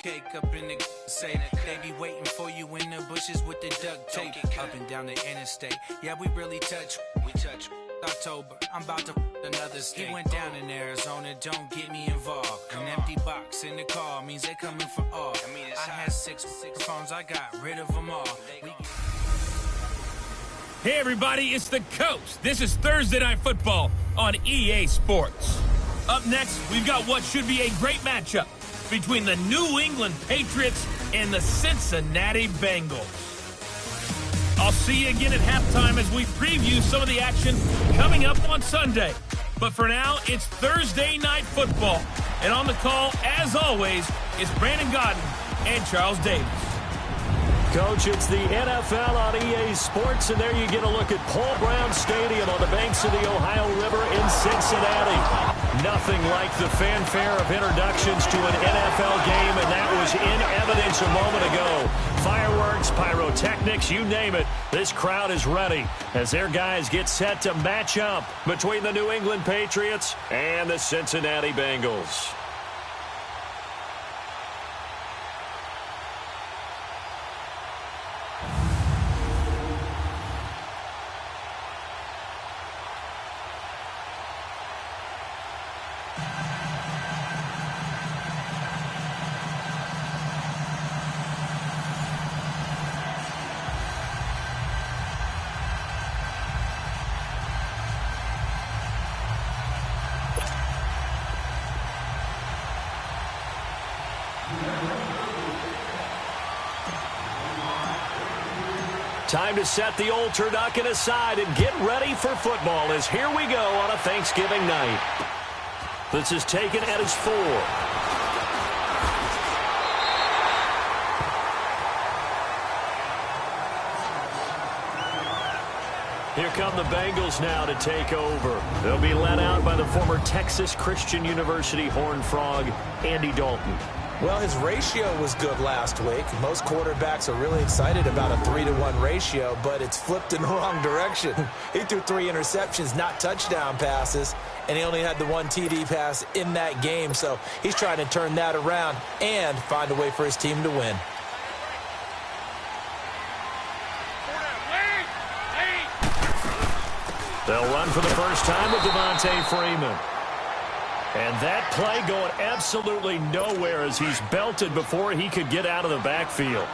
cake up in the say they be waiting for you in the bushes with the duct tape up and down the interstate. Yeah, we really touch. We touch. October, I'm about to another state. He went down in Arizona, don't get me involved. An empty box in the car means they coming for all. I had six phones, I got rid of them all. Hey everybody, it's the Coach. This is Thursday Night Football on EA Sports. Up next, we've got what should be a great matchup between the New England Patriots and the Cincinnati Bengals. I'll see you again at halftime as we preview some of the action coming up on Sunday. But for now, it's Thursday Night Football. And on the call, as always, is Brandon Godden and Charles Davis. Coach, it's the NFL on EA Sports, and there you get a look at Paul Brown Stadium on the banks of the Ohio River in Cincinnati. Nothing like the fanfare of introductions to an NFL game, and that was in evidence a moment ago. Fireworks, pyrotechnics, you name it. This crowd is ready as their guys get set to match up between the New England Patriots and the Cincinnati Bengals. Time to set the old turducken aside and get ready for football as here we go on a Thanksgiving night. This is taken at his 4. Here come the Bengals now to take over. They'll be led out by the former Texas Christian University Horned Frog, Andy Dalton. Well, his ratio was good last week. Most quarterbacks are really excited about a 3-to-1 ratio, but it's flipped in the wrong direction. He threw 3 interceptions, not touchdown passes, and he only had the 1 TD pass in that game. So he's trying to turn that around and find a way for his team to win. They'll run for the first time with Devontae Freeman. And that play going absolutely nowhere as he's belted before he could get out of the backfield.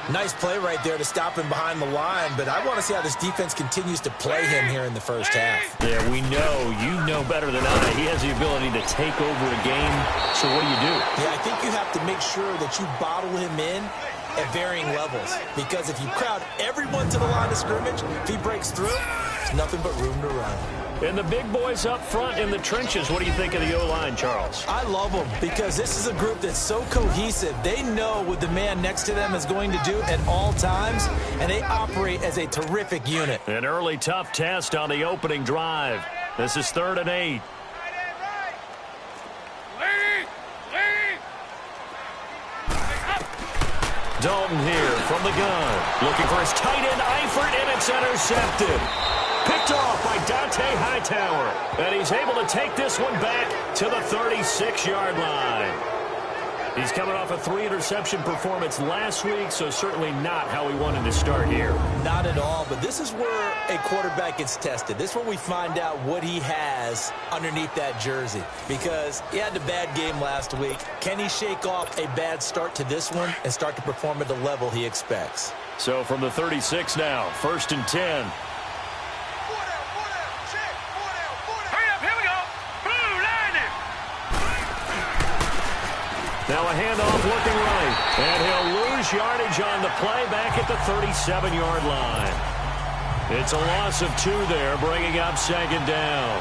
Nice play right there to stop him behind the line, but I want to see how this defense continues to play him here in the first half. Yeah, we know. You know better than I. He has the ability to take over a game. So what do you do? Yeah, I think you have to make sure that you bottle him in at varying levels, because if you crowd everyone to the line of scrimmage, if he breaks through, there's nothing but room to run. And the big boys up front in the trenches, what do you think of the O-line, Charles? I love them because this is a group that's so cohesive. They know what the man next to them is going to do at all times, and they operate as a terrific unit. An early tough test on the opening drive. This is 3rd and 8. Dalton here from the gun. Looking for his tight end, Eifert, and it's intercepted. Picked off by Dante Hightower. And he's able to take this one back to the 36-yard line. He's coming off a 3-interception performance last week, so certainly not how he wanted to start here. Not at all, but this is where a quarterback gets tested. This is where we find out what he has underneath that jersey, because he had a bad game last week. Can he shake off a bad start to this one and start to perform at the level he expects? So from the 36 now, 1st and 10. Now a handoff looking right, and he'll lose yardage on the play back at the 37-yard line. It's a loss of 2 there, bringing up 2nd down.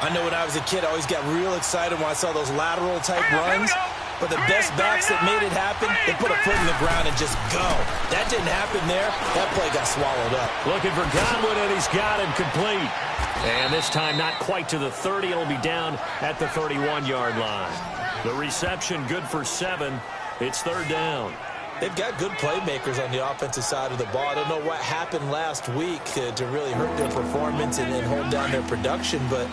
I know when I was a kid, I always got real excited when I saw those lateral-type runs, but the best backs that made it happen, they put a foot in the ground and just go. That didn't happen there. That play got swallowed up. Looking for Godwin, and he's got him complete. And this time not quite to the 30. It'll be down at the 31-yard line. The reception good for 7. It's 3rd down. They've got good playmakers on the offensive side of the ball. I don't know what happened last week to really hurt their performance and hold down their production, but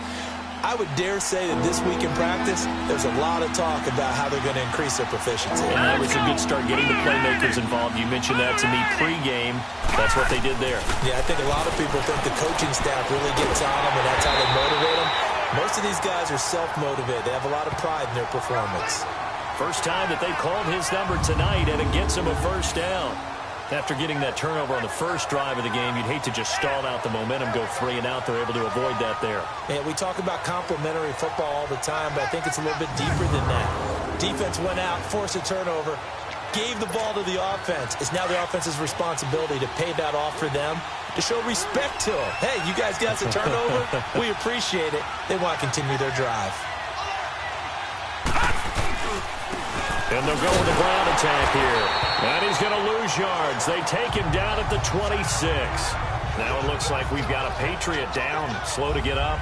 I would dare say that this week in practice, there's a lot of talk about how they're going to increase their proficiency. And that was a good start getting the playmakers involved. You mentioned that to me pregame. That's what they did there. Yeah, I think a lot of people think the coaching staff really gets on them, and that's how they motivate them. Most of these guys are self-motivated. They have a lot of pride in their performance. First time that they called his number tonight, and it gets him a first down. After getting that turnover on the first drive of the game, you'd hate to just stall out the momentum, go 3 and out. They're able to avoid that there. Yeah, we talk about complementary football all the time, but I think it's a little bit deeper than that. Defense went out, forced a turnover, gave the ball to the offense. It's now the offense's responsibility to pay that off for them, to show respect to them. Hey, you guys got a turnover? We appreciate it. They want to continue their drive. And they'll go with the ground attack here. And he's going to lose yards. They take him down at the 26. Now it looks like we've got a Patriot down, slow to get up.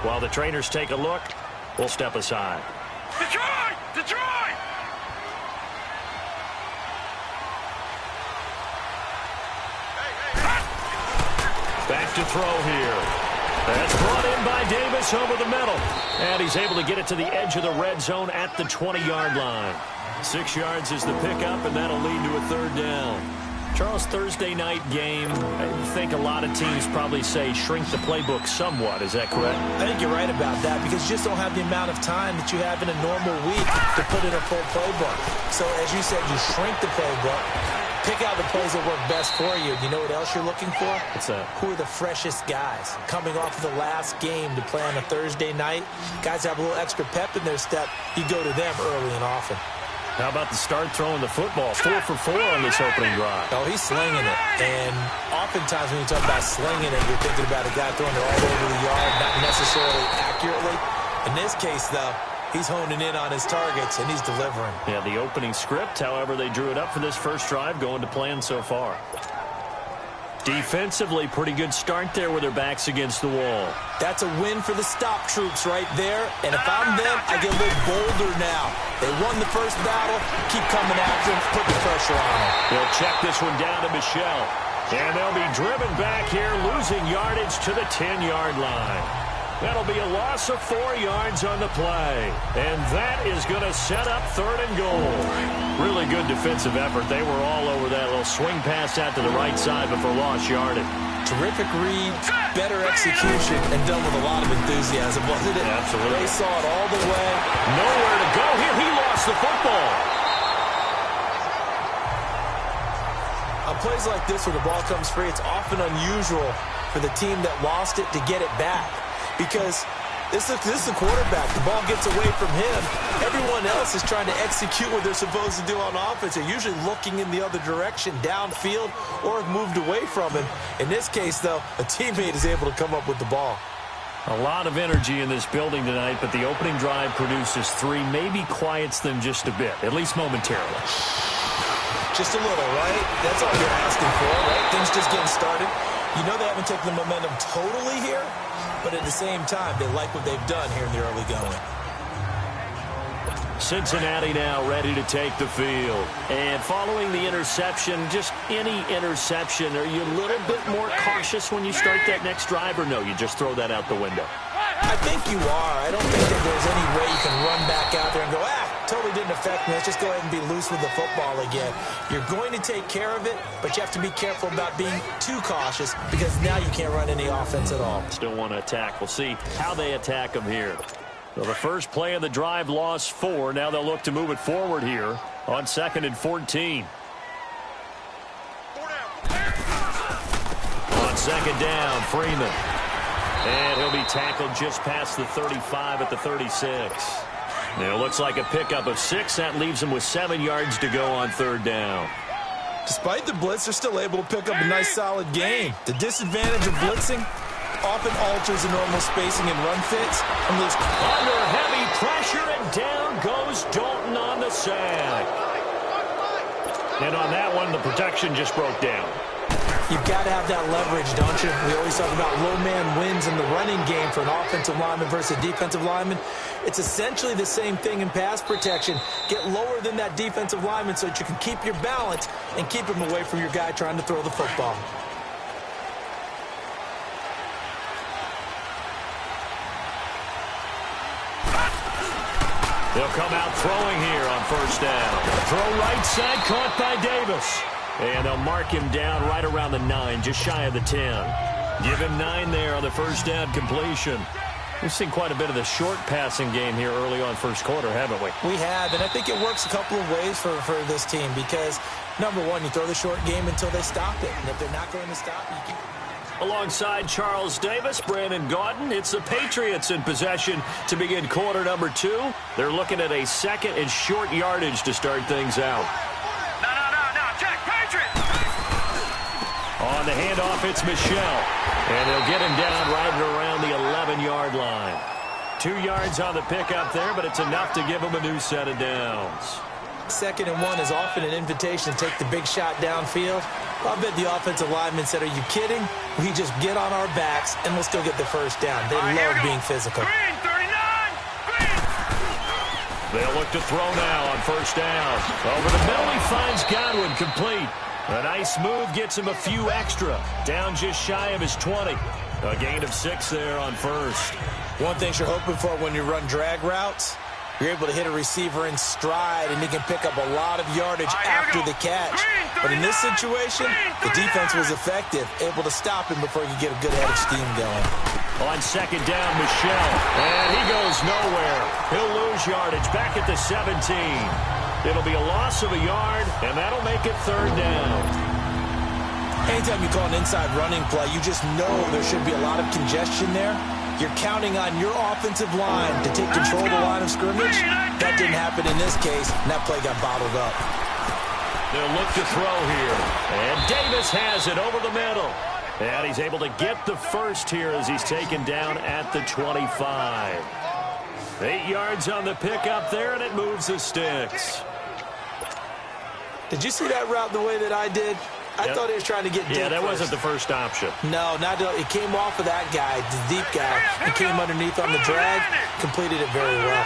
While the trainers take a look, we'll step aside. Detroit! Detroit! Back to throw here. That's brought in by Davis over the middle. And he's able to get it to the edge of the red zone at the 20-yard line. 6 yards is the pickup, and that'll lead to a third down. Charles, Thursday night game, I think a lot of teams probably say shrink the playbook somewhat. Is that correct? I think you're right about that because you just don't have the amount of time that you have in a normal week to put in a full playbook. So, as you said, you shrink the playbook. Pick out the plays that work best for you. You know what else you're looking for? What's that? Who are the freshest guys? Coming off of the last game to play on a Thursday night, guys have a little extra pep in their step. You go to them early and often. How about the start throwing the football? 4 for 4 on this opening drive. Oh, he's slinging it. And oftentimes when you talk about slinging it, you're thinking about a guy throwing it all over the yard, not necessarily accurately. In this case, though, he's honing in on his targets, and he's delivering. Yeah, the opening script, however, they drew it up for this first drive, going to plan so far. Defensively, pretty good start there with their backs against the wall. That's a win for the stop troops right there. And if I'm them, I get a little bolder now. They won the first battle. Keep coming after them. Put the pressure on them. They'll check this one down to Michelle. And they'll be driven back here, losing yardage to the 10-yard line. That'll be a loss of 4 yards on the play. And that is going to set up 3rd and goal. Really good defensive effort. They were all over that little swing pass out to the right side before lost yardage. Terrific read, better execution, and done with a lot of enthusiasm, wasn't it? Absolutely. They saw it all the way. Nowhere to go here. He lost the football. On plays like this where the ball comes free, it's often unusual for the team that lost it to get it back. Because this is the quarterback. The ball gets away from him. Everyone else is trying to execute what they're supposed to do on offense. They're usually looking in the other direction, downfield, or have moved away from him. In this case, though, a teammate is able to come up with the ball. A lot of energy in this building tonight, but the opening drive produces 3, maybe quiets them just a bit, at least momentarily. Just a little, right? That's all you're asking for, right? Things just getting started. You know they haven't taken the momentum totally here, but at the same time, they like what they've done here in the early going. Cincinnati now ready to take the field. And following the interception, just any interception, are you a little bit more cautious when you start that next drive, or no, you just throw that out the window? I think you are. I don't think that there's any way you can run back out there and go, totally didn't affect me. Let's just go ahead and be loose with the football again. You're going to take care of it, but you have to be careful about being too cautious because now you can't run any offense at all. Still want to attack. We'll see how they attack them here. So the first play of the drive lost 4. Now they'll look to move it forward here on 2nd and 14. On 2nd down, Freeman. And he'll be tackled just past the 35 at the 36. Now it looks like a pickup of 6. That leaves him with 7 yards to go on 3rd down. Despite the blitz, they're still able to pick up a nice solid gain. The disadvantage of blitzing often alters the normal spacing and run fits. And those under heavy pressure, and down goes Dalton on the sack. And on that one, the protection just broke down. You've got to have that leverage, don't you? We always talk about low man wins in the running game for an offensive lineman versus a defensive lineman. It's essentially the same thing in pass protection. Get lower than that defensive lineman so that you can keep your balance and keep him away from your guy trying to throw the football. They'll come out throwing here on first down. Throw right side, caught by Davis. And they'll mark him down right around the 9, just shy of the 10. Give him 9 there on the first down completion. We've seen quite a bit of the short passing game here early on first quarter, haven't we? We have, and I think it works a couple of ways for this team because, number one, you throw the short game until they stop it. And if they're not going to stop it, you keep... Alongside Charles Davis, Brandon Gaudin, it's the Patriots in possession to begin quarter number 2. They're looking at a second and short yardage to start things out. No, check, Patriots! On the handoff, it's Michelle. And they'll get him down right around the 11-yard line. 2 yards on the pickup there, but it's enough to give him a new set of downs. 2nd and 1 is often an invitation to take the big shot downfield. I bet the offensive lineman said, are you kidding? We just get on our backs, and we'll still get the first down. They love being physical. Green, 39! Green! They'll look to throw now on first down. Over the middle, he finds Godwin complete. A nice move gets him a few extra. Down just shy of his 20. A gain of 6 there on first. One thing you're hoping for when you run drag routes, you're able to hit a receiver in stride, and he can pick up a lot of yardage after the catch. But in this situation, the defense was effective, able to stop him before he could get a good head of steam going. On second down, Michelle. And he goes nowhere. He'll lose yardage back at the 17. It'll be a loss of a yard, and that'll make it third down. Anytime you call an inside running play, you just know there should be a lot of congestion there. You're counting on your offensive line to take control of the line of scrimmage. That didn't happen in this case, and that play got bottled up. They'll look to throw here. And Davis has it over the middle. And he's able to get the first here as he's taken down at the 25. 8 yards on the pickup there, and it moves the sticks. Did you see that route the way that I did? I thought he was trying to get deep. Yeah, that first. wasn't the first option. No, it came off of that guy, the deep guy. He came underneath on the drag, completed it very well.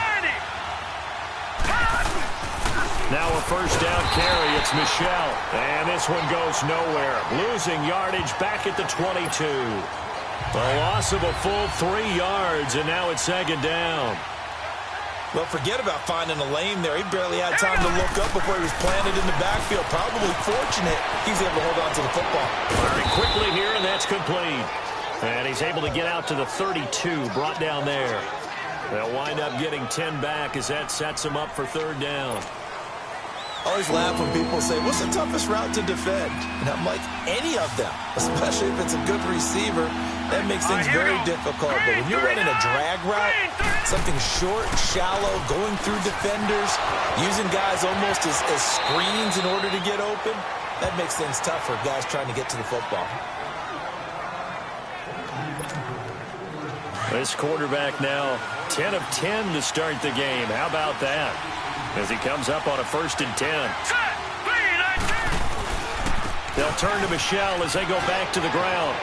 Now a first down carry, it's Michelle. And this one goes nowhere. Losing yardage back at the 22. A loss of a full 3 yards, and now it's second down. Well, forget about finding a lane there. He barely had time to look up before he was planted in the backfield. Probably fortunate he's able to hold on to the football. Very quickly here, and that's complete. And he's able to get out to the 32, brought down there. They'll wind up getting 10 back as that sets him up for third down. I always laugh when people say, what's the toughest route to defend? And I'm like, any of them, especially if it's a good receiver. That makes things very difficult. But when you're running a drag route, something short, shallow, going through defenders, using guys almost as screens in order to get open, that makes things tough for guys trying to get to the football. This quarterback now 10 of 10 to start the game. How about that? As he comes up on a 1st and 10. They'll turn to Michelle as they go back to the ground.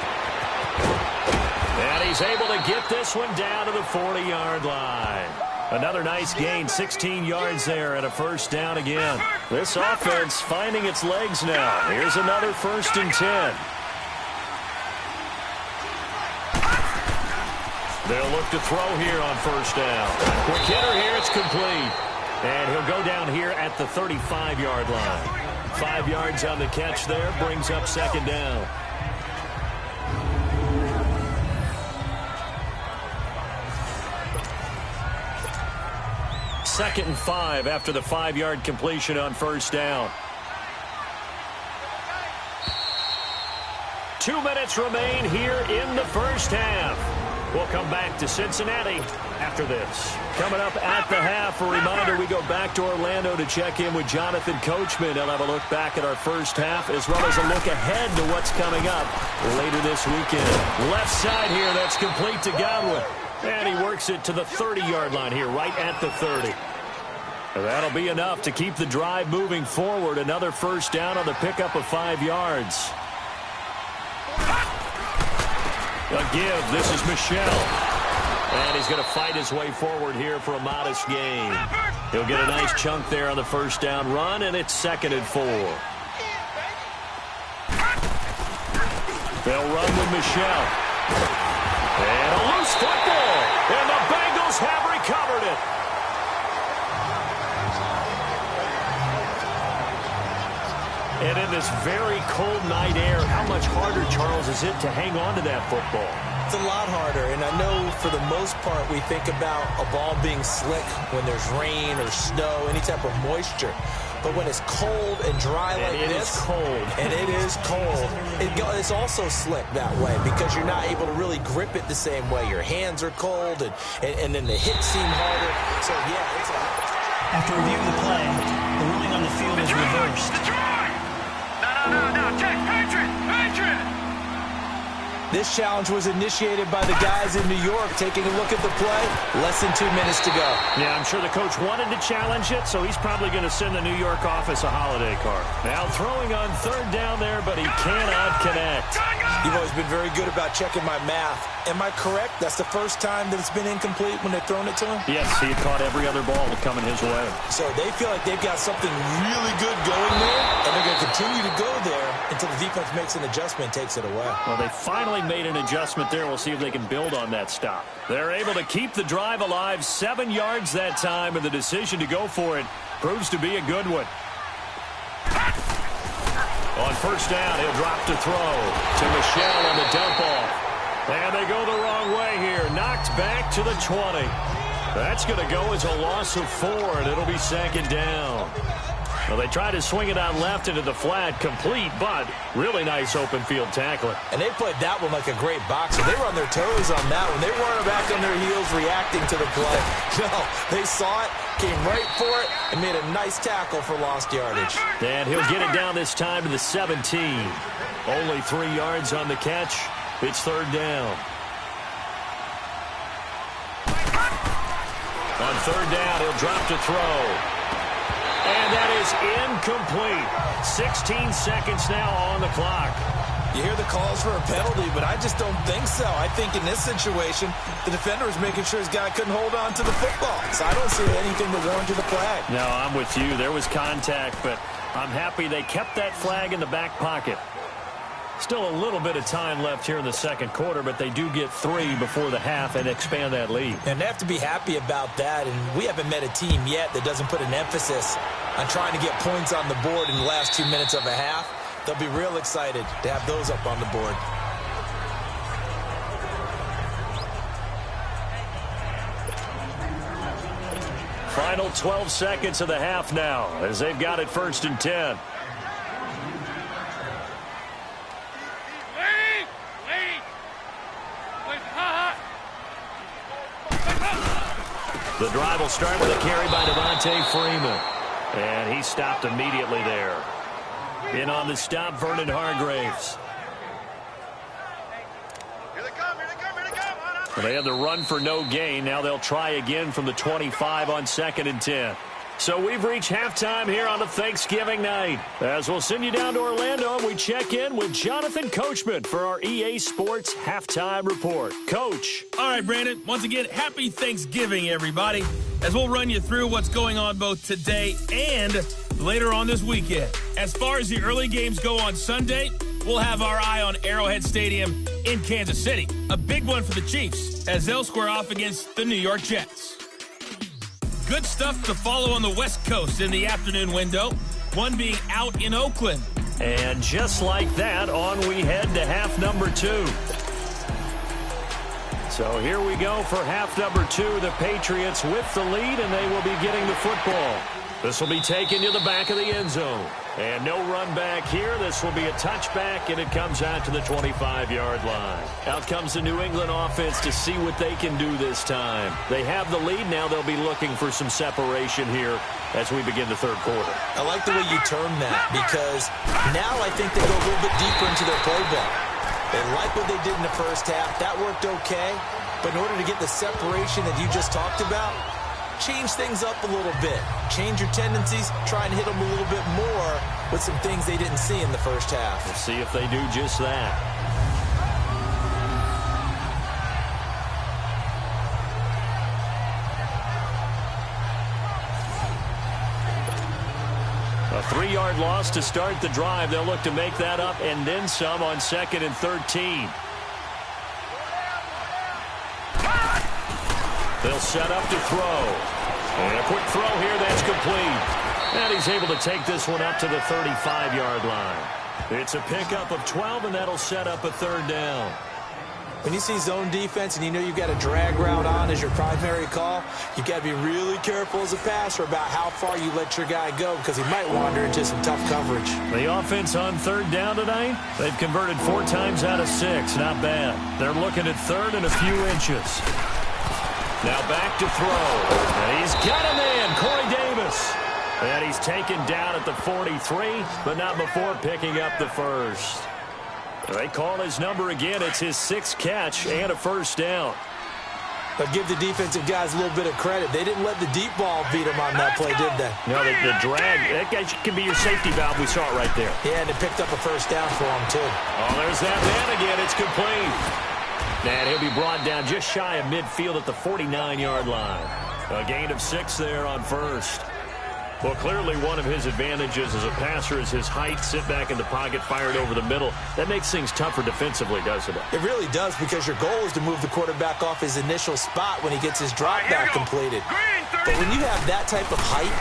And he's able to get this one down to the 40-yard line. Another nice gain, 16 yards there and a first down again. This offense finding its legs now. Here's another 1st and 10. They'll look to throw here on first down. Quick hitter here, it's complete. And he'll go down here at the 35-yard line. 5 yards on the catch there, brings up second down. Second and 5 after the 5-yard completion on first down. 2 minutes remain here in the first half. We'll come back to Cincinnati after this. Coming up at the half, a reminder, we go back to Orlando to check in with Jonathan Coachman. He'll have a look back at our first half as well as a look ahead to what's coming up later this weekend. Left side here, that's complete to Godwin. And he works it to the 30-yard line here, right at the 30. That'll be enough to keep the drive moving forward. Another first down on the pickup of 5 yards. A give. This is Michelle. And he's going to fight his way forward here for a modest gain. He'll get a nice chunk there on the first down run, and it's 2nd and 4. They'll run with Michelle. And a loose football. And the Bengals have recovered it. this very cold night air, how much harder, Charles, is it to hang on to that football? It's a lot harder, and I know for the most part we think about a ball being slick when there's rain or snow, any type of moisture. But when it's cold and dry like this, and it is cold, it's also slick that way because you're not able to really grip it the same way. Your hands are cold, and then the hits seem harder. So, yeah, it's a... After reviewing the play, the ruling on the field is reversed. No, check, Patriot! This challenge was initiated by the guys in New York. Taking a look at the play, less than 2 minutes to go. Yeah, I'm sure the coach wanted to challenge it, so he's probably going to send the New York office a holiday card. Now throwing on third down there, but he cannot connect. You've always been very good about checking my math. Am I correct? That's the first time that it's been incomplete when they've thrown it to him? Yes, he had caught every other ball coming his way. So they feel like they've got something really good going there, and they're going to continue to go there until the defense makes an adjustment and takes it away. Well, they finally made an adjustment there. We'll see if they can build on that stop. They're able to keep the drive alive, 7 yards that time, and the decision to go for it proves to be a good one. On first down, he'll drop to throw to Michel on the dump off. And they go the wrong way here. Knocked back to the 20. That's going to go as a loss of 4, and it'll be second down. Well, they tried to swing it out left into the flat, complete, but really nice open field tackling. And they played that one like a great boxer. They were on their toes on that one. They weren't back on their heels reacting to the play. No, they saw it, came right for it, and made a nice tackle for lost yardage. And he'll get it down this time to the 17. Only 3 yards on the catch. It's third down. On third down, he'll drop to throw. And that is incomplete. 16 seconds now on the clock. You hear the calls for a penalty, but I just don't think so. I think in this situation, the defender was making sure his guy couldn't hold on to the football. So I don't see anything that warranted the flag. No, I'm with you. There was contact, but I'm happy they kept that flag in the back pocket. Still a little bit of time left here in the second quarter, but they do get 3 before the half and expand that lead. And they have to be happy about that, and we haven't met a team yet that doesn't put an emphasis on trying to get points on the board in the last 2 minutes of a half. They'll be real excited to have those up on the board. Final 12 seconds of the half now as they've got it first and 10. The drive will start with a carry by Devontae Freeman. And he stopped immediately there. In on the stop, Vernon Hargraves. Here they come, here they come, here they come. Well, they had the run for no gain. Now they'll try again from the 25 on second and 10. So we've reached halftime here on a Thanksgiving night. As we'll send you down to Orlando, and we check in with Jonathan Coachman for our EA Sports Halftime Report. Coach. All right, Brandon. Once again, happy Thanksgiving, everybody. As we'll run you through what's going on both today and later on this weekend. As far as the early games go on Sunday, we'll have our eye on Arrowhead Stadium in Kansas City. A big one for the Chiefs as they'll square off against the New York Jets. Good stuff to follow on the West Coast in the afternoon window, one being out in Oakland. And just like that, on we head to half number 2. So here we go for half number 2. The Patriots with the lead, and they will be getting the football. This will be taken to the back of the end zone. And no run back here. This will be a touchback, and it comes out to the 25-yard line. Out comes the New England offense to see what they can do this time. They have the lead. Now they'll be looking for some separation here as we begin the third quarter. I like the way you term that because now I think they go a little bit deeper into their playbook. They like what they did in the first half. That worked okay. But in order to get the separation that you just talked about, change things up a little bit. Change your tendencies. Try and hit them a little bit more with some things they didn't see in the first half. We'll see if they do just that. A 3-yard loss to start the drive. They'll look to make that up and then some on second and 13. They'll set up to throw. And a quick throw here, that's complete. And he's able to take this one up to the 35-yard line. It's a pickup of 12, and that'll set up a 3rd down. When you see zone defense and you know you've got a drag route on as your primary call, you've got to be really careful as a passer about how far you let your guy go because he might wander into some tough coverage. The offense on 3rd down tonight, they've converted 4 times out of 6. Not bad. They're looking at 3rd and a few inches. Now back to throw. And he's got a man, Corey Davis. And he's taken down at the 43, but not before picking up the 1st. They call his number again. It's his 6th catch and a 1st down. But give the defensive guys a little bit of credit. They didn't let the deep ball beat them on that play, did they? No, the drag, that guy can be your safety valve. We saw it right there. Yeah, and it picked up a 1st down for him, too. Oh, there's that man again. It's complete. And he'll be brought down just shy of midfield at the 49-yard line. A gain of 6 there on 1st. Well, clearly one of his advantages as a passer is his height. Sit back in the pocket, fired over the middle. That makes things tougher defensively, doesn't it? It really does, because your goal is to move the quarterback off his initial spot when he gets his drop back completed. But when you have that type of height,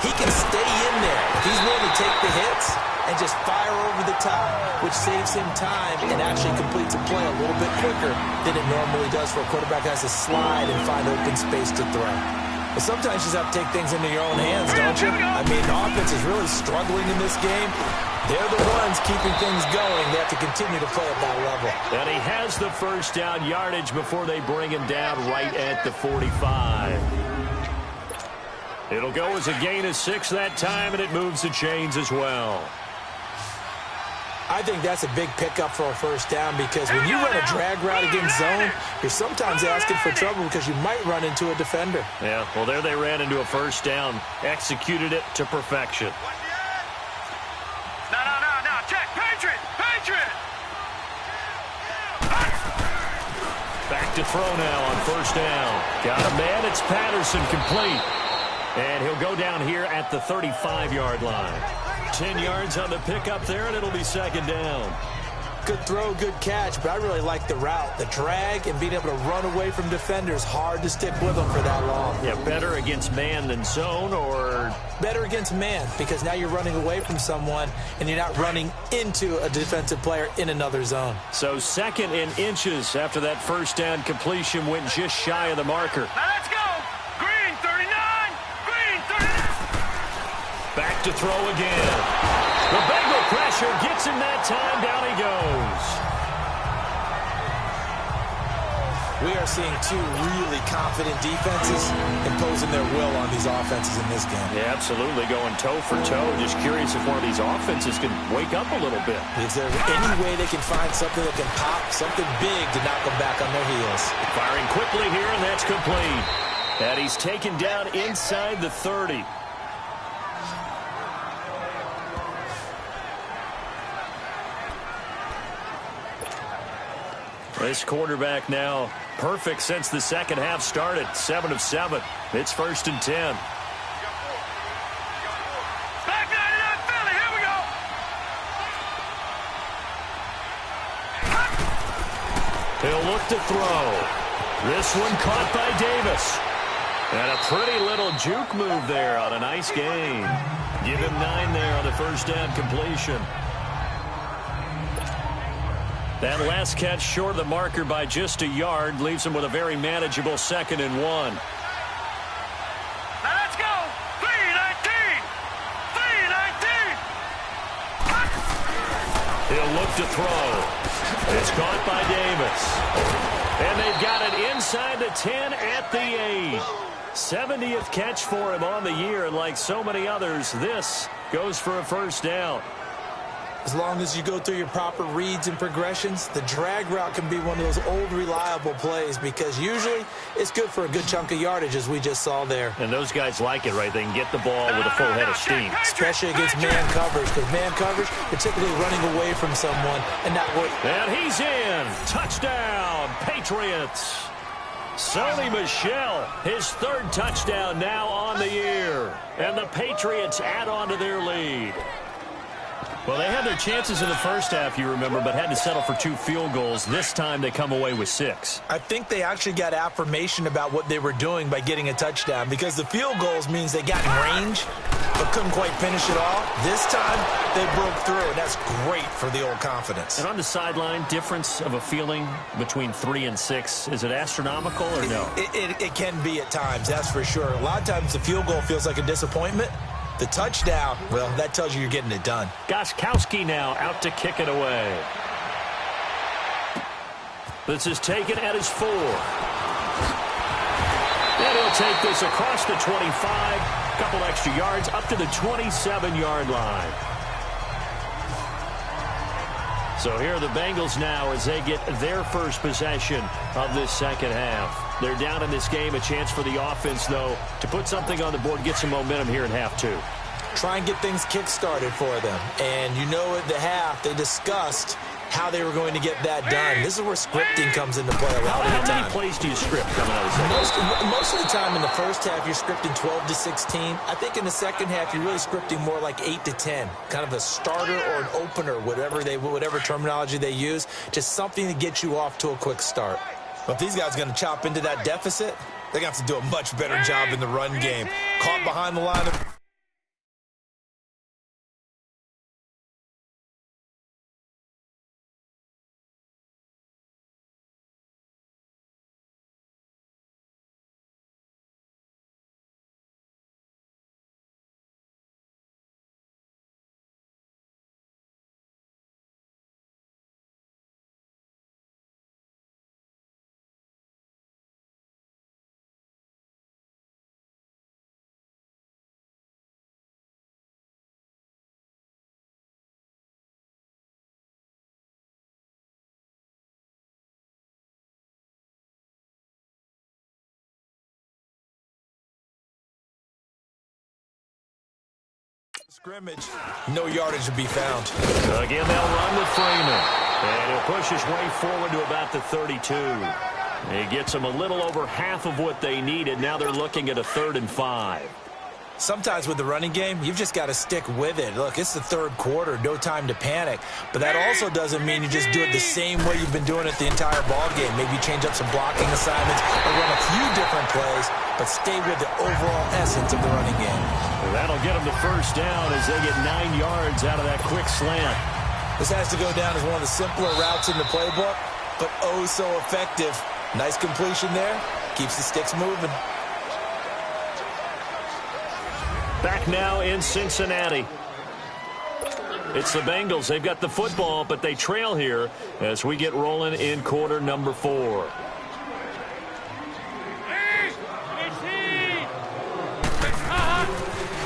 he can stay in there. If he's willing to take the hits and just fire over the top, which saves him time and actually completes a play a little bit quicker than it normally does for a quarterback who has to slide and find open space to throw. But sometimes you just have to take things into your own hands, don't you? I mean, the offense is really struggling in this game. They're the ones keeping things going. They have to continue to play at that level. And he has the 1st down yardage before they bring him down right at the 45. It'll go as a gain of 6 that time, and it moves the chains as well. I think that's a big pickup for a 1st down, because when you run a drag route against zone, you're sometimes asking for trouble because you might run into a defender. Yeah, well, there they ran into a 1st down, executed it to perfection. No, check, Patriot! Back to throw now on 1st down. Got a man, it's Patterson, complete. And he'll go down here at the 35-yard line. 10 yards on the pickup there, and it'll be 2nd down. Good throw, good catch, but I really like the route. The drag and being able to run away from defenders, hard to stick with them for that long. Yeah, better against man than zone, or? Better against man, because now you're running away from someone and you're not running into a defensive player in another zone. So 2nd and inches after that 1st down completion went just shy of the marker. Now let's go! Green 39! Back to throw again. The Bengal pressure gets him that time. Down he goes. We are seeing 2 really confident defenses imposing their will on these offenses in this game. Yeah, absolutely, going toe for toe. Just curious if one of these offenses can wake up a little bit. Is there any way they can find something that can pop, something big to knock them back on their heels? Firing quickly here, and that's complete. And he's taken down inside the 30. This quarterback now perfect since the 2nd half started. 7 of 7. It's 1st and 10. Back 99 Philly, here we go! He'll look to throw. This one caught by Davis. And a pretty little juke move there on a nice gain. Give him 9 there on the 1st down completion. That last catch short of the marker by just a yard leaves him with a very manageable 2nd and 1. Now let's go! 3-19! He'll look to throw. It's caught by Davis. And they've got it inside the 10 at the 8. 70th catch for him on the year, and like so many others, this goes for a 1st down. As long as you go through your proper reads and progressions, the drag route can be one of those old reliable plays, because usually it's good for a good chunk of yardage, as we just saw there. And those guys like it, right? They can get the ball with a full head of steam. Especially against man coverage, because man coverage, you're typically running away from someone and not working. And he's in. Touchdown, Patriots. Sony Michel, his 3rd touchdown now on the year. And the Patriots add on to their lead. Well, they had their chances in the first half, you remember, but had to settle for 2 field goals. This time they come away with 6. I think they actually got affirmation about what they were doing by getting a touchdown, because the field goals means they got in range but couldn't quite finish it all. This time they broke through, and that's great for the old confidence. And on the sideline, difference of a feeling between 3 and 6, is it astronomical or no? It can be at times, that's for sure. A lot of times the field goal feels like a disappointment. The touchdown, well, that tells you you're getting it done. Gostkowski now out to kick it away. This is taken at his 4. And he'll take this across the 25. Couple extra yards up to the 27-yard line. So here are the Bengals now as they get their first possession of this second half. They're down in this game. A chance for the offense, though, to put something on the board, get some momentum here in half 2. Try and get things kick-started for them. And you know at the half they discussed how they were going to get that done. This is where scripting comes into play a lot of the time. How many plays do you script coming out of the second half? Most of the time in the first half, you're scripting 12 to 16. I think in the second half, you're really scripting more like 8 to 10. Kind of a starter or an opener, whatever terminology they use. Just something to get you off to a quick start. But if these guys are going to chop into that deficit, they're going to have to do a much better job in the run game. Caught behind the line of... scrimmage, no yardage to be found. Again, they'll run with Freeman. And he'll push his way forward to about the 32. He gets them a little over half of what they needed. Now they're looking at a 3rd and 5. Sometimes with the running game, you've just got to stick with it. Look, it's the third quarter, no time to panic. But that also doesn't mean you just do it the same way you've been doing it the entire ball game. Maybe you change up some blocking assignments or run a few different plays, but stay with the overall essence of the running game. Well, that'll get them the first down as they get 9 yards out of that quick slant. This has to go down as one of the simpler routes in the playbook, but oh so effective. Nice completion there. Keeps the sticks moving. Back now in Cincinnati. It's the Bengals. They've got the football, but they trail here as we get rolling in quarter number 4.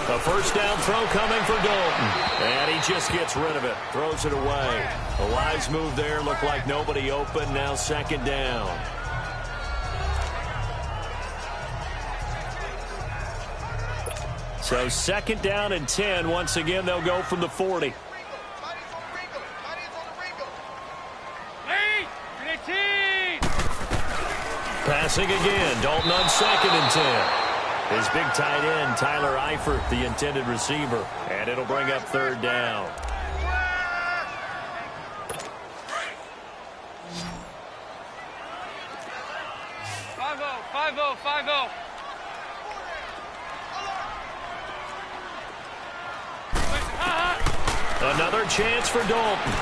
A first down throw coming for Dalton. And he just gets rid of it. Throws it away. The wise move there. Looked like nobody open. Now second down. So second down and 10. Once again, they'll go from the 40. Passing again. Dalton on second and 10. His big tight end, Tyler Eifert, the intended receiver. And it'll bring up third down. Five-oh. Another chance for Dalton.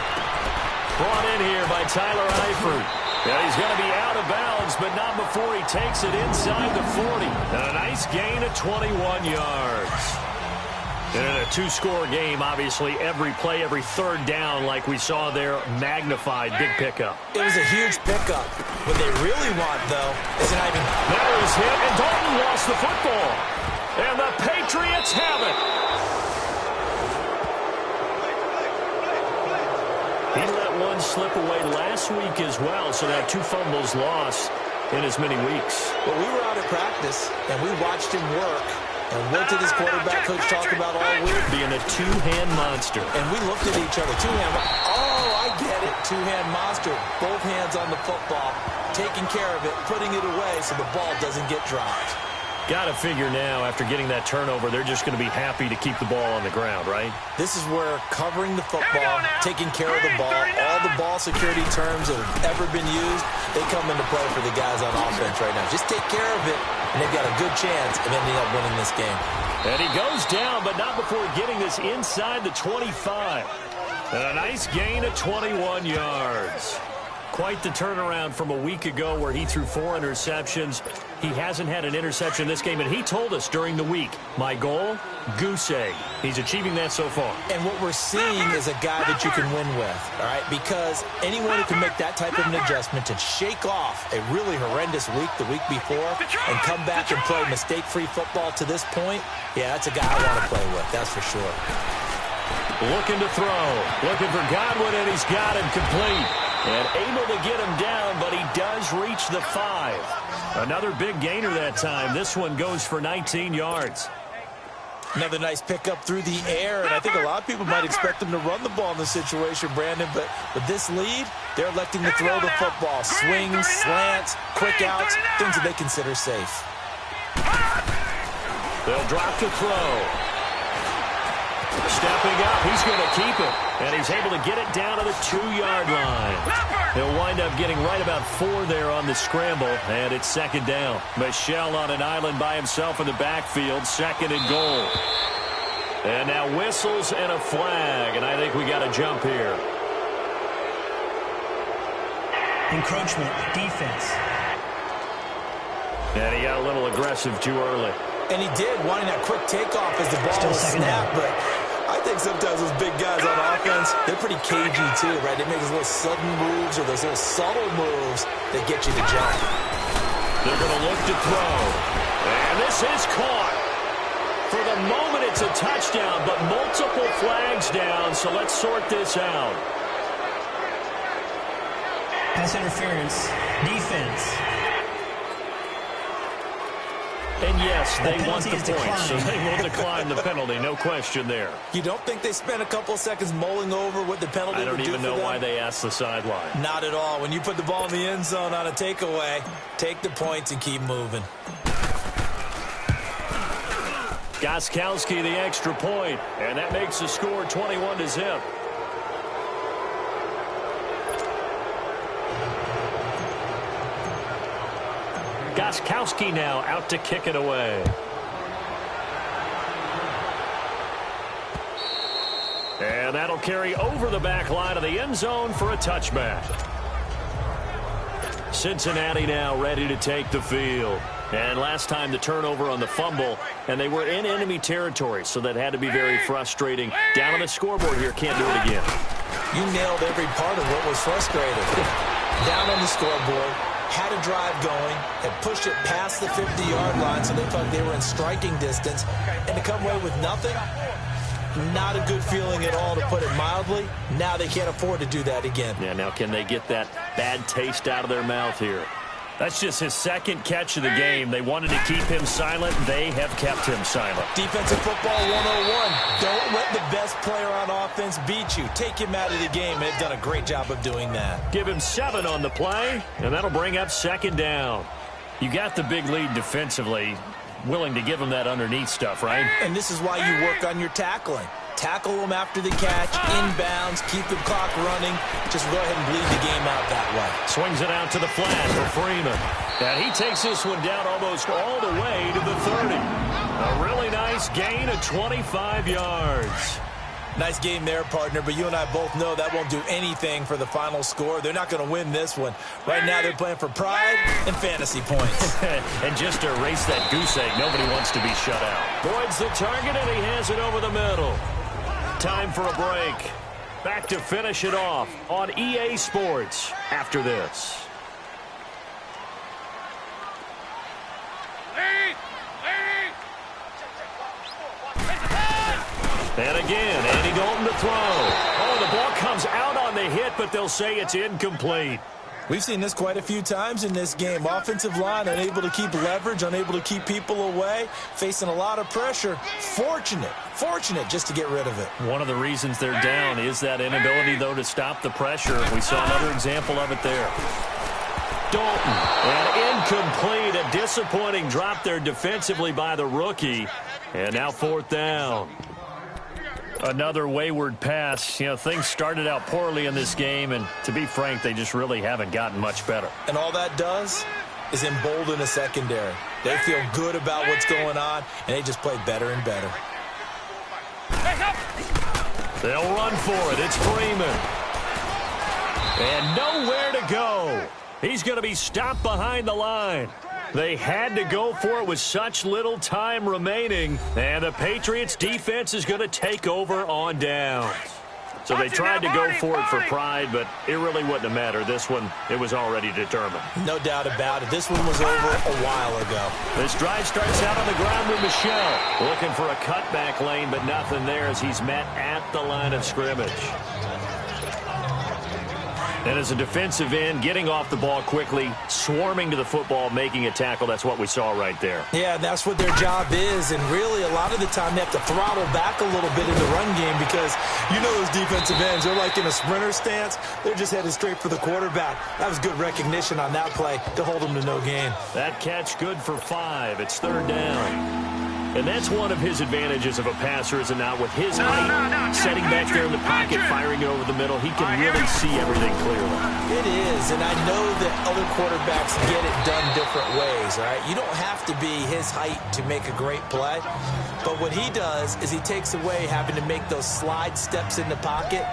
Brought in here by Tyler Eifert. Yeah, he's going to be out of bounds, but not before he takes it inside the 40. And a nice gain of 21 yards. And in a 2-score game, obviously, every play, every third down, like we saw there, magnified, big pickup. It was a huge pickup. What they really want, though, is an even... That was hit, and Dalton lost the football. And the Patriots have it. He let one slip away last week as well, so that 2 fumbles lost in as many weeks. But we were out at practice, and we watched him work. And what did his quarterback coach talk about all week? Being a 2-hand monster. And we looked at each other. 2-hand. Oh, I get it. 2-hand monster. Both hands on the football, taking care of it, putting it away so the ball doesn't get dropped. Got to figure now, after getting that turnover, they're just going to be happy to keep the ball on the ground, right? This is where covering the football, taking care of the ball, all the ball security terms that have ever been used, they come into play for the guys on offense right now. Just take care of it, and they've got a good chance of ending up winning this game. And he goes down, but not before getting this inside the 25. And a nice gain of 21 yards. Quite the turnaround from a week ago where he threw 4 interceptions. He hasn't had an interception this game, and he told us during the week, my goal, goose egg. He's achieving that so far. And what we're seeing is a guy that you can win with, all right? Because anyone who can make that type of an adjustment and shake off a really horrendous week the week before and come back and play mistake-free football to this point, yeah, that's a guy I want to play with, that's for sure. Looking to throw. Looking for Godwin, and he's got him complete. And able to get him down, but he does reach the 5. Another big gainer that time. This one goes for 19 yards. Another nice pickup through the air, and I think a lot of people might expect them to run the ball in this situation, Brandon, but with this lead, they're electing to throw the football. Swings, slants, quick outs, things that they consider safe. They'll drop to throw. Stepping up, he's going to keep it. And he's able to get it down to the 2-yard line. He'll wind up getting right about 4 there on the scramble, and it's second down. Michel on an island by himself in the backfield, second and goal. And now whistles and a flag, and I think we got a jump here. Encroachment, defense. And he got a little aggressive too early. And he did, wanting that quick takeoff as the ball was snapped, but I think sometimes those big guys on offense, they're pretty cagey too, right? They make those little sudden moves or those little subtle moves that get you to jump. They're going to look to throw. And this is caught. For the moment, it's a touchdown, but multiple flags down, so let's sort this out. Pass interference, defense. And yes, they want the penalty is point, so declined. they will decline the penalty. No question there. You don't think they spent a couple of seconds mulling over what the penalty I don't would do even for know them? why they asked the sideline. Not at all. When you put the ball in the end zone on a takeaway, take the points and keep moving. Gostkowski the extra point, and that makes the score 21-0. Gostkowski now out to kick it away. And that'll carry over the back line of the end zone for a touchback. Cincinnati now ready to take the field. And last time the turnover on the fumble, and they were in enemy territory, so that had to be very frustrating. Down on the scoreboard here, can't do it again. You nailed every part of what was frustrating. Down on the scoreboard, had a drive going, had pushed it past the 50-yard line, so they thought they were in striking distance, and to come away with nothing, not a good feeling at all, to put it mildly. Now they can't afford to do that again. Yeah, now can they get that bad taste out of their mouth here? That's just his second catch of the game. They wanted to keep him silent. They have kept him silent. Defensive football 101. Don't let the best player on offense beat you. Take him out of the game. They've done a great job of doing that. Give him 7 on the play, and that'll bring up second down. You got the big lead defensively. Willing to give him that underneath stuff, right? And this is why you work on your tackling. Tackle them after the catch, inbounds, keep the clock running. Just go ahead and bleed the game out that way. Swings it out to the flat for Freeman. And he takes this one down almost all the way to the 30. A really nice gain of 25 yards. Nice game there, partner, but you and I both know that won't do anything for the final score. They're not going to win this one. Right now they're playing for pride and fantasy points. And just to erase that goose egg, nobody wants to be shut out. Boyd's the target, and he has it over the middle. Time for a break. Back to finish it off on EA Sports after this. And again, Andy Dalton to throw. Oh, the ball comes out on the hit, but they'll say it's incomplete. We've seen this quite a few times in this game. Offensive line unable to keep leverage, unable to keep people away, facing a lot of pressure. Fortunate just to get rid of it. One of the reasons they're down is that inability, though, to stop the pressure. We saw another example of it there. Dalton. And incomplete. A disappointing drop there defensively by the rookie. And now 4th down. Another wayward pass. You know, things started out poorly in this game, and to be frank, they just really haven't gotten much better. And all that does is embolden a secondary. They feel good about what's going on, and they just play better and better. They'll run for it. It's Freeman. And nowhere to go. He's going to be stopped behind the line. They had to go for it with such little time remaining. And the Patriots defense is going to take over on downs. So they tried to go for it for pride, but it really wouldn't have mattered. This one, it was already determined. No doubt about it. This one was over a while ago. This drive starts out on the ground with Michel. Looking for a cutback lane, but nothing there as he's met at the line of scrimmage. And as a defensive end, getting off the ball quickly, swarming to the football, making a tackle, that's what we saw right there. Yeah, that's what their job is. And really, a lot of the time, they have to throttle back a little bit in the run game because you know those defensive ends, they're like in a sprinter stance. They're just headed straight for the quarterback. That was good recognition on that play to hold them to no gain. That catch good for 5. It's 3rd down. And that's one of his advantages of a passer, is it not? With his height, setting back there in the pocket, firing it over the middle, he can really see everything clearly. It is, and I know that other quarterbacks get it done different ways, all right? You don't have to be his height to make a great play, but what he does is he takes away having to make those slide steps in the pocket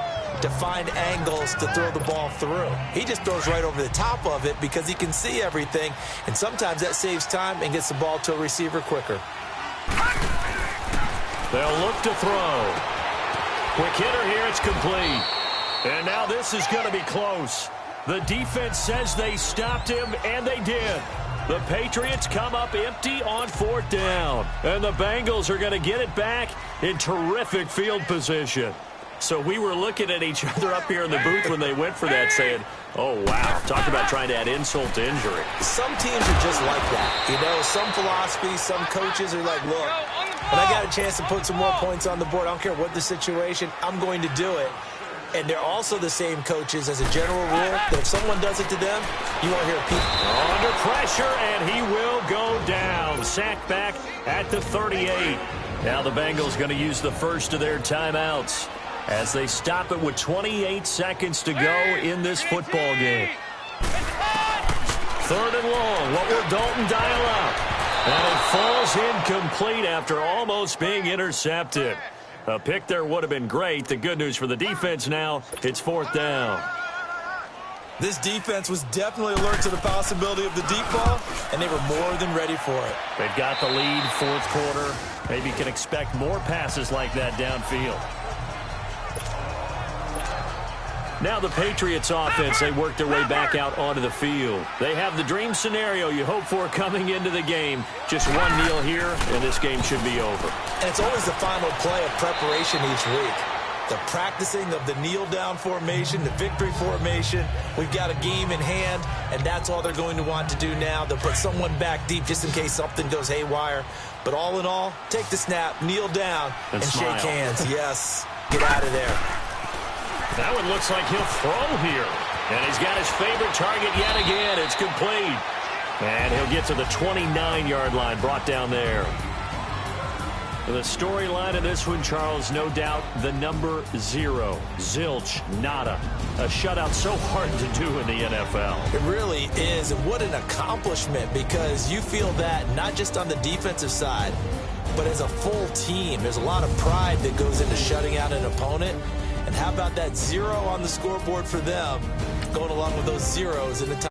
to find angles to throw the ball through. He just throws right over the top of it because he can see everything, and sometimes that saves time and gets the ball to a receiver quicker. They'll look to throw. Quick hitter here, it's complete. And now this is going to be close. The defense says they stopped him, and they did. The Patriots come up empty on 4th down. And the Bengals are going to get it back in terrific field position. So we were looking at each other up here in the booth when they went for that, saying, oh, wow, talk about trying to add insult to injury. Some teams are just like that. You know, some philosophies, some coaches are like, look, when I got a chance to put some more points on the board, I don't care what the situation, I'm going to do it. And they're also the same coaches as a general rule that if someone does it to them, you won't hear people. Under pressure, and he will go down. Sacked back at the 38. Now the Bengals going to use the first of their timeouts as they stop it with 28 seconds to go in this football game. 3rd and long. What will Dalton dial up? And it falls incomplete after almost being intercepted. A pick there would have been great. The good news for the defense now, it's 4th down. This defense was definitely alert to the possibility of the deep ball, and they were more than ready for it. They've got the lead, 4th quarter. Maybe can expect more passes like that downfield. Now the Patriots offense, they work their way back out onto the field. They have the dream scenario you hope for coming into the game. Just one kneel here, and this game should be over. And it's always the final play of preparation each week. The practicing of the kneel-down formation, the victory formation. We've got a game in hand, and that's all they're going to want to do now. They'll put someone back deep just in case something goes haywire. But all in all, take the snap, kneel down, and shake hands. Yes, get out of there. That one looks like he'll throw here. And he's got his favorite target yet again. It's complete. And he'll get to the 29-yard line, brought down there. The storyline of this one, Charles, no doubt the number 0. Zilch, nada. A shutout so hard to do in the NFL. It really is. And what an accomplishment, because you feel that not just on the defensive side, but as a full team. There's a lot of pride that goes into shutting out an opponent. And how about that 0 on the scoreboard for them, going along with those zeros in the time?